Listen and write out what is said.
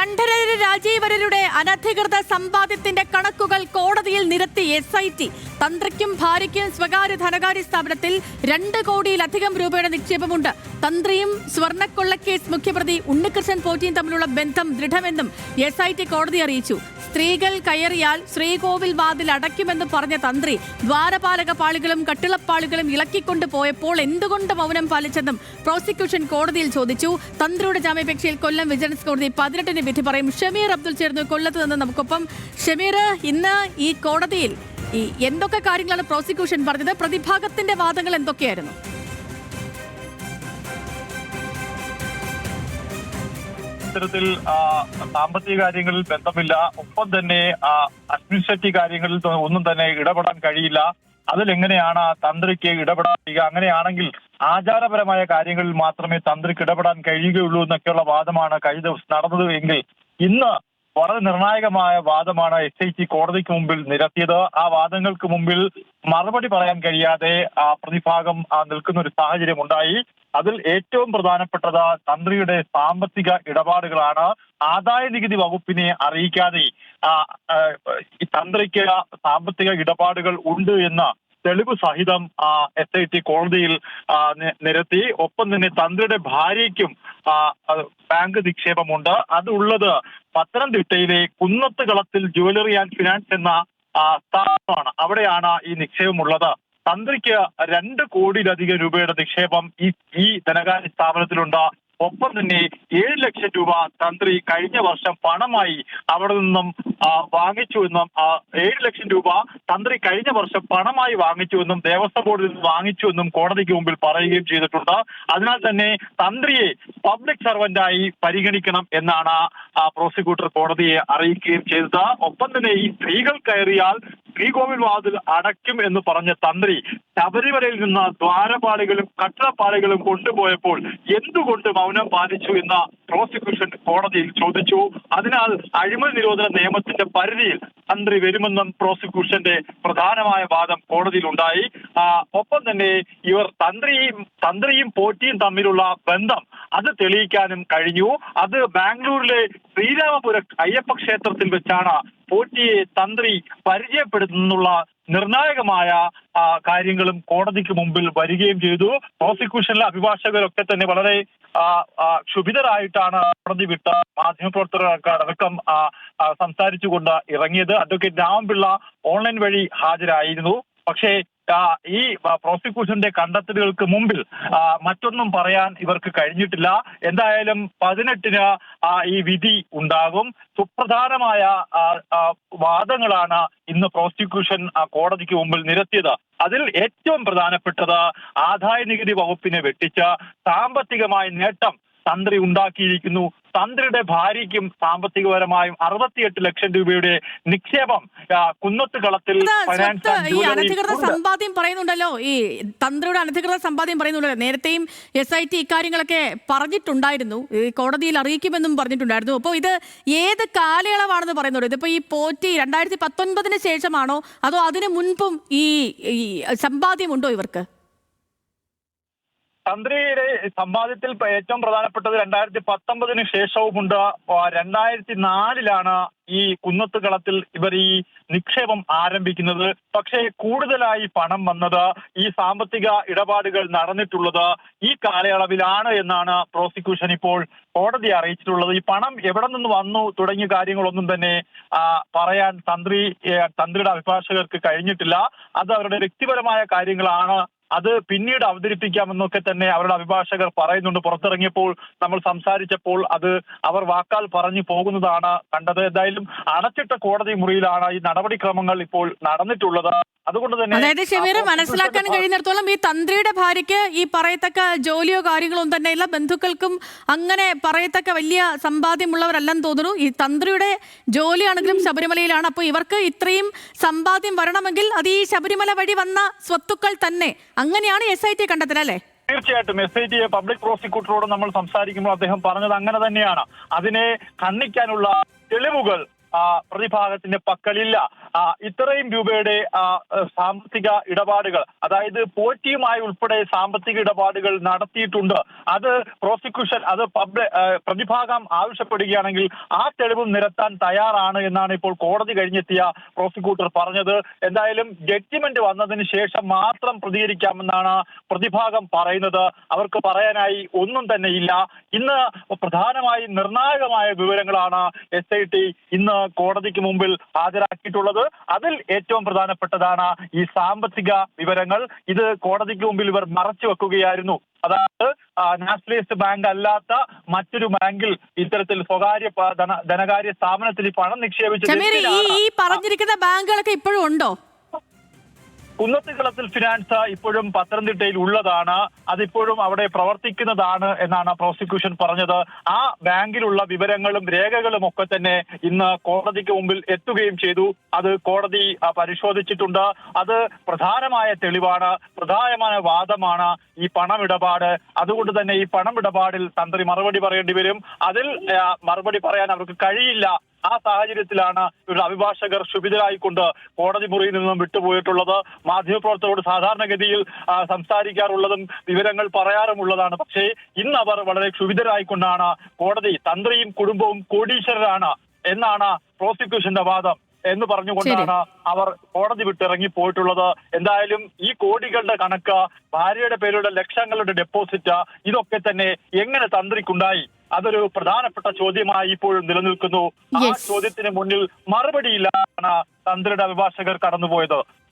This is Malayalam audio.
കണ്ഠരര് രാജീവരരുടെ അനധികൃത സമ്പാദ്യത്തിന്റെ കണക്കുകൾ കോടതിയിൽ നിരത്തി SIT. തന്ത്രിക്കും ഭാര്യയ്ക്കും സ്വകാര്യ ധനകാര്യ സ്ഥാപനത്തിൽ 2 കോടിയിലധികം രൂപയുടെ നിക്ഷേപമുണ്ട്. തന്ത്രിയും സ്വർണ്ണക്കൊള്ളക്കേസ് മുഖ്യപ്രതി ഉണ്ണികൃഷ്ണൻ പോറ്റിയും തമ്മിലുള്ള ബന്ധം ദൃഢമെന്നും SIT കോടതി അറിയിച്ചു. സ്ത്രീകൾ കയറിയാൽ ശ്രീകോവിൽ വാതിൽ അടയ്ക്കുമെന്ന് പറഞ്ഞ തന്ത്രി ദ്വാരപാലക പാളികളും കട്ടിളപ്പാളികളും ഇളക്കിക്കൊണ്ട് പോയപ്പോൾ എന്തുകൊണ്ട് മൗനം പാലിച്ചെന്നും പ്രോസിക്യൂഷൻ കോടതിയിൽ ചോദിച്ചു. തന്ത്രിയുടെ ജാമ്യാപേക്ഷയിൽ കൊല്ലം വിജിലൻസ് കോടതി 18-ന് വിധി പറയും. ഷമീർ അബ്ദുൾ ചേർന്നു കൊല്ലത്ത് നിന്ന് നമുക്കൊപ്പം. ഷമീർ, ഇന്ന് ഈ കോടതിയിൽ എന്തൊക്കെ കാര്യങ്ങളാണ് പ്രോസിക്യൂഷൻ പറഞ്ഞത്? പ്രതിഭാഗത്തിന്റെ വാദങ്ങൾ എന്തൊക്കെയായിരുന്നു? ഇത്തരത്തിൽ സാമ്പത്തിക കാര്യങ്ങളിൽ ബന്ധമില്ല, ഒപ്പം തന്നെ അഡ്മിനിസ്ട്രേറ്റീവ് കാര്യങ്ങളിൽ ഒന്നും തന്നെ ഇടപെടാൻ കഴിയില്ല. അതിലെങ്ങനെയാണ് തന്ത്രിക്ക് ഇടപെടാൻ കഴിയുക? അങ്ങനെയാണെങ്കിൽ ആചാരപരമായ കാര്യങ്ങളിൽ മാത്രമേ തന്ത്രിക്ക് ഇടപെടാൻ കഴിയുകയുള്ളൂ എന്നൊക്കെയുള്ള വാദമാണ് കഴിഞ്ഞ ദിവസം നടന്നത് എങ്കിൽ ഇന്ന് വളരെ നിർണായകമായ വാദമാണ് SIT കോടതിക്ക് മുമ്പിൽ നിരത്തിയത്. ആ വാദങ്ങൾക്ക് മുമ്പിൽ മറുപടി പറയാൻ കഴിയാതെ പ്രതിഭാഗം നിൽക്കുന്ന ഒരു സാഹചര്യം ഉണ്ടായി. അതിൽ ഏറ്റവും പ്രധാനപ്പെട്ടത് തന്ത്രിയുടെ സാമ്പത്തിക ഇടപാടുകളാണ്. ആദായ നികുതി വകുപ്പിനെ അറിയിക്കാതെ ഈ തന്ത്രിക്ക് സാമ്പത്തിക ഇടപാടുകൾ ഉണ്ട് എന്ന തെളിവ് സഹിതം SIT കോടതിയിൽ നിരത്തി. ഒപ്പം തന്നെ തന്ത്രിയുടെ ഭാര്യയ്ക്കും ബാങ്ക് നിക്ഷേപമുണ്ട്. അതുള്ളത് പത്തനംതിട്ടയിലെ കുന്നത്തുകളത്തിൽ ജ്വല്ലറി ആൻഡ് ഫിനാൻസ് എന്ന സ്ഥാപനമാണ്. അവിടെയാണ് ഈ നിക്ഷേപമുള്ളത്. തന്ത്രിക്ക് 2 കോടിയിലധികം രൂപയുടെ നിക്ഷേപം ഈ ധനകാര്യ സ്ഥാപനത്തിലുണ്ട്. ഒപ്പം തന്നെ 7 ലക്ഷം രൂപ തന്ത്രി കഴിഞ്ഞ വർഷം പണമായി അവിടെ നിന്നും വാങ്ങിച്ചുവെന്നും 7 ലക്ഷം രൂപ തന്ത്രി കഴിഞ്ഞ വർഷം പണമായി വാങ്ങിച്ചുവെന്നും ദേവസ്വം ബോർഡിൽ നിന്ന് വാങ്ങിച്ചുവെന്നും കോടതിക്ക് മുമ്പിൽ പറയുകയും ചെയ്തിട്ടുണ്ട്. അതിനാൽ തന്നെ തന്ത്രിയെ പബ്ലിക് സർവന്റായി പരിഗണിക്കണം എന്നാണ് പ്രോസിക്യൂട്ടർ കോടതിയെ അറിയിക്കുകയും ചെയ്തത്. ഒപ്പം തന്നെ ഈ സ്ത്രീകൾ കയറിയാൽ ശ്രീകോവിൽ വാതിൽ അടയ്ക്കും എന്ന് പറഞ്ഞ തന്ത്രി ശബരിമലയിൽ നിന്ന് ദ്വാരപാളികളും കട്ടളപ്പാളികളും കൊണ്ടുപോയപ്പോൾ എന്തുകൊണ്ട് മൗനം പാലിച്ചു എന്ന പ്രോസിക്യൂഷൻ കോടതിയിൽ ചോദിച്ചു. അതിനാൽ അഴിമതി നിരോധന നിയമത്തിന്റെ പരിധിയിൽ തന്ത്രി വരുമെന്നും പ്രോസിക്യൂഷന്റെ പ്രധാനമായ വാദം കോടതിയിൽ ഉണ്ടായി. ഒപ്പം തന്നെ ഇവർ തന്ത്രിയും പോറ്റിയും തമ്മിലുള്ള ബന്ധം അത് തെളിയിക്കാനും കഴിഞ്ഞു. അത് ബാംഗ്ലൂരിലെ ശ്രീരാമപുരം അയ്യപ്പ ക്ഷേത്രത്തിൽ വെച്ചാണ് പോറ്റിയെ തന്ത്രി പരിചയപ്പെടുത്തുന്നുള്ള നിർണായകമായ കാര്യങ്ങളും കോടതിക്ക് മുമ്പിൽ വരികയും ചെയ്തു. പ്രോസിക്യൂഷനിലെ അഭിഭാഷകരൊക്കെ തന്നെ വളരെ ക്ഷുഭിതരായിട്ടാണ് കോടതി വിട്ട മാധ്യമപ്രവർത്തകർക്കടക്കം സംസാരിച്ചുകൊണ്ട് ഇറങ്ങിയത്. അഡ്വക്കേറ്റ് രാമപിള്ള ഓൺലൈൻ വഴി ഹാജരായിരുന്നു. പക്ഷേ ഈ പ്രോസിക്യൂഷന്റെ കണ്ടെത്തലുകൾക്ക് മുമ്പിൽ മറ്റൊന്നും പറയാൻ ഇവർക്ക് കഴിഞ്ഞിട്ടില്ല. എന്തായാലും 18-ന് ഈ വിധി ഉണ്ടാകും. സുപ്രധാനമായ വാദങ്ങളാണ് ഇന്ന് പ്രോസിക്യൂഷൻ കോടതിക്ക് മുമ്പിൽ നിരത്തിയത്. അതിൽ ഏറ്റവും പ്രധാനപ്പെട്ടത് ആദായ നികുതി വകുപ്പിനെ വെട്ടിച്ച് സാമ്പത്തികമായ നേട്ടം തന്ത്രി ഉണ്ടാക്കിയിരിക്കുന്നു. തന്ത്രിയുടെ ഭാര്യയ്ക്കും സാമ്പത്തികപരമായും 68 ലക്ഷം രൂപയുടെ നിക്ഷേപം കുന്നത്തുകളത്തിൽ അനധികൃത സമ്പാദ്യം പറയുന്നുണ്ടല്ലോ. ഈ തന്ത്രിയുടെ അനധികൃത സമ്പാദ്യം പറയുന്നുണ്ടല്ലോ. നേരത്തെയും SIT ഇക്കാര്യങ്ങളൊക്കെ പറഞ്ഞിട്ടുണ്ടായിരുന്നു, കോടതിയിൽ അറിയിക്കുമെന്നും പറഞ്ഞിട്ടുണ്ടായിരുന്നു. അപ്പോൾ ഇത് ഏത് കാലയളവാണെന്ന് പറയുന്നുണ്ട്? ഇതിപ്പോ ഈ പോറ്റി 2019-ന് ശേഷമാണോ അതോ അതിനു മുൻപും ഈ സമ്പാദ്യമുണ്ടോ ഇവർക്ക്? തന്ത്രിയുടെ സമ്പാദ്യത്തിൽ ഏറ്റവും പ്രധാനപ്പെട്ടത് 2019-ന് ശേഷവുമുണ്ട്. 2004-ലാണ് ഈ കുന്നത്തുകളത്തിൽ ഇവർ ഈ നിക്ഷേപം ആരംഭിക്കുന്നത്. പക്ഷേ കൂടുതലായി പണം വന്നത്, ഈ സാമ്പത്തിക ഇടപാടുകൾ നടന്നിട്ടുള്ളത് ഈ കാലയളവിലാണ് എന്നാണ് പ്രോസിക്യൂഷൻ ഇപ്പോൾ കോടതിയെ അറിയിച്ചിട്ടുള്ളത്. ഈ പണം എവിടെ നിന്ന് വന്നു തുടങ്ങിയ കാര്യങ്ങളൊന്നും തന്നെ പറയാൻ തന്ത്രിയുടെ അഭിഭാഷകർക്ക് കഴിഞ്ഞിട്ടില്ല. അത് അവരുടെ വ്യക്തിപരമായ കാര്യങ്ങളാണ്. അത് പിന്നീട് അവതരിപ്പിക്കാമെന്നൊക്കെ തന്നെ അവരുടെ അഭിഭാഷകർ പറയുന്നുണ്ട്. പുറത്തിറങ്ങിയപ്പോൾ നമ്മൾ സംസാരിച്ചപ്പോൾ അത് അവർ വാക്കാൽ പറഞ്ഞു പോകുന്നതാണ് കണ്ടത്. എന്തായാലും അടച്ചിട്ട കോടതി മുറിയിലാണ് ഈ നടപടിക്രമങ്ങൾ ഇപ്പോൾ നടന്നിട്ടുള്ളത്. അതുകൊണ്ട് തന്നെ അതായത് ഷമീർ, മനസ്സിലാക്കാൻ കഴിയുന്നിടത്തോളം ഈ തന്ത്രിയുടെ ഭാര്യയ്ക്ക് ഈ പറയത്തക്ക ജോലിയോ കാര്യങ്ങളോ ഒന്നും തന്നെ ഇല്ല. ബന്ധുക്കൾക്കും അങ്ങനെ പറയത്തക്ക വലിയ സമ്പാദ്യമുള്ളവരല്ലെന്ന് തോന്നുന്നു. ഈ തന്ത്രിയുടെ ജോലിയാണെങ്കിലും ശബരിമലയിലാണ്. അപ്പോൾ ഇവർക്ക് ഇത്രയും സമ്പാദ്യം വരണമെങ്കിൽ അത് ഈ ശബരിമല വഴി വന്ന സ്വത്തുക്കൾ തന്നെ. അങ്ങനെയാണ് SIT കണ്ടെത്തലല്ലേ? തീർച്ചയായിട്ടും SIT പബ്ലിക് പ്രോസിക്യൂട്ടറോട് നമ്മൾ സംസാരിക്കുമ്പോൾ അദ്ദേഹം പറഞ്ഞത് അങ്ങനെ തന്നെയാണ്. അതിനെ ഖണ്ഡിക്കാനുള്ള തെളിവുകൾ പ്രതിഭാഗത്തിന്റെ പക്കലില്ല. ഇത്രയും രൂപയുടെ സാമ്പത്തിക ഇടപാടുകൾ, അതായത് പോറ്റിയുമായി ഉൾപ്പെടെ സാമ്പത്തിക ഇടപാടുകൾ നടത്തിയിട്ടുണ്ട്. അത് പ്രോസിക്യൂഷൻ, അത് പ്രതിഭാഗം ആവശ്യപ്പെടുകയാണെങ്കിൽ ആ തെളിവും നിരത്താൻ തയ്യാറാണ് എന്നാണ് ഇപ്പോൾ കോടതി കഴിഞ്ഞെത്തിയ പ്രോസിക്യൂട്ടർ പറഞ്ഞത്. എന്തായാലും ജഡ്ജിമെന്റ് വന്നതിന് ശേഷം മാത്രം പ്രതികരിക്കാമെന്നാണ് പ്രതിഭാഗം പറയുന്നത്. അവർക്ക് പറയാനായി ഒന്നും തന്നെ ഇല്ല. ഇന്ന് പ്രധാനമായി നിർണായകമായ വിവരങ്ങളാണ് SIT ഇന്ന് കോടതിക്ക് മുമ്പിൽ ഹാജരാക്കിയിട്ടുള്ളത്. അതിൽ ഏറ്റവും പ്രധാനപ്പെട്ടതാണ് ഈ സാമ്പത്തിക വിവരങ്ങൾ. ഇത് കോടതിക്ക് മുമ്പിൽ ഇവർ മറച്ചു വെക്കുകയായിരുന്നു. അതായത് നാഷണലൈസ്ഡ് ബാങ്ക് അല്ലാത്ത മറ്റൊരു ബാങ്കിൽ ഇത്തരത്തിൽ സ്വകാര്യ ധനകാര്യ സ്ഥാപനത്തിൽ ഈ പണം നിക്ഷേപിച്ചത്. ഈ പറഞ്ഞിരിക്കുന്ന ബാങ്കുകളൊക്കെ ഇപ്പോഴും ഉണ്ടോ? കുന്നത്തുകുളത്തിൽ ഫിനാൻസ് ഇപ്പോഴും പത്തനംതിട്ടയിൽ ഉള്ളതാണ്. അതിപ്പോഴും അവിടെ പ്രവർത്തിക്കുന്നതാണ് എന്നാണ് പ്രോസിക്യൂഷൻ പറഞ്ഞത്. ആ ബാങ്കിലുള്ള വിവരങ്ങളും രേഖകളും ഒക്കെ തന്നെ ഇന്ന് കോടതിക്ക് മുമ്പിൽ എത്തുകയും ചെയ്തു. അത് കോടതി പരിശോധിച്ചിട്ടുണ്ട്. അത് പ്രധാനമായ തെളിവാണ്, പ്രധാനമായ വാദമാണ് ഈ പണമിടപാട്. അതുകൊണ്ട് തന്നെ ഈ പണമിടപാടിൽ തന്ത്രി മറുപടി പറയേണ്ടി വരും. അതിൽ മറുപടി പറയാൻ അവർക്ക് കഴിയില്ല. ആ സാഹചര്യത്തിലാണ് ഒരു അഭിഭാഷകർ ക്ഷുഭിതരായിക്കൊണ്ട് കോടതി മുറിയിൽ നിന്നും വിട്ടുപോയിട്ടുള്ളത്. മാധ്യമപ്രവർത്തകരോട് സാധാരണഗതിയിൽ സംസാരിക്കാറുള്ളതും വിവരങ്ങൾ പറയാറുമുള്ളതാണ്. പക്ഷേ ഇന്ന് അവർ വളരെ ക്ഷുഭിതരായിക്കൊണ്ടാണ് കോടതി, തന്ത്രിയും കുടുംബവും കോടീശ്വരരാണ് എന്നാണ് പ്രോസിക്യൂഷന്റെ വാദം എന്ന് പറഞ്ഞുകൊണ്ടാണ് അവർ കോടതി വിട്ടിറങ്ങി പോയിട്ടുള്ളത്. എന്തായാലും ഈ കോടികളുടെ കണക്ക്, ഭാര്യയുടെ പേരുടെ ലക്ഷങ്ങളുടെ ഡെപ്പോസിറ്റ്, ഇതൊക്കെ തന്നെ എങ്ങനെ തന്ത്രിക്കുണ്ടായി? അതൊരു പ്രധാനപ്പെട്ട ചോദ്യമായി ഇപ്പോഴും നിലനിൽക്കുന്നു. ആ ചോദ്യത്തിന് മുന്നിൽ മറുപടിയില്ലാണ് തന്ത്രിയുടെ അഭിഭാഷകർ കടന്നുപോയത്.